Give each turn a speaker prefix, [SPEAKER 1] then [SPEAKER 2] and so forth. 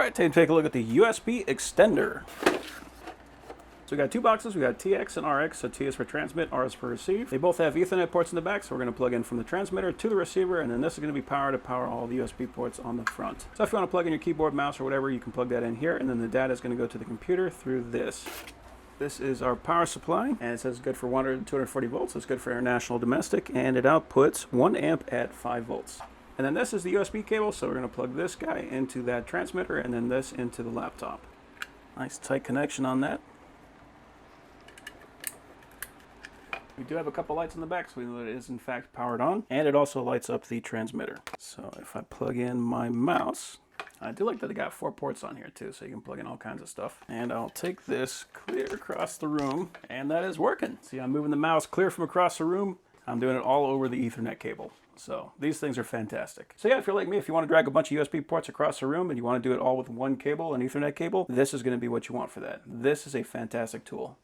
[SPEAKER 1] right, time to take a look at the USB extender. So we got two boxes, we got TX and RX, so T is for transmit, R is for receive. They both have Ethernet ports in the back, so we're going to plug in from the transmitter to the receiver, and then this is going to be power to power all the USB ports on the front. So if you want to plug in your keyboard, mouse, or whatever, you can plug that in here, and then the data is going to go to the computer through this. This is our power supply, and it says good for 100 to 240 volts, so it's good for international domestic, and it outputs 1 amp at 5 volts. And then this is the USB cable, so we're going to plug this guy into that transmitter, and then this into the laptop. Nice tight connection on that. We do have a couple lights in the back, so we know that it is in fact powered on, and it also lights up the transmitter. So if I plug in my mouse, I do like that they got 4 ports on here too, so you can plug in all kinds of stuff. And I'll take this clear across the room, and that is working. See, I'm moving the mouse clear from across the room. I'm doing it all over the Ethernet cable. So these things are fantastic. So yeah, if you're like me, if you want to drag a bunch of USB ports across the room and you want to do it all with one cable, an Ethernet cable, this is going to be what you want for that. This is a fantastic tool.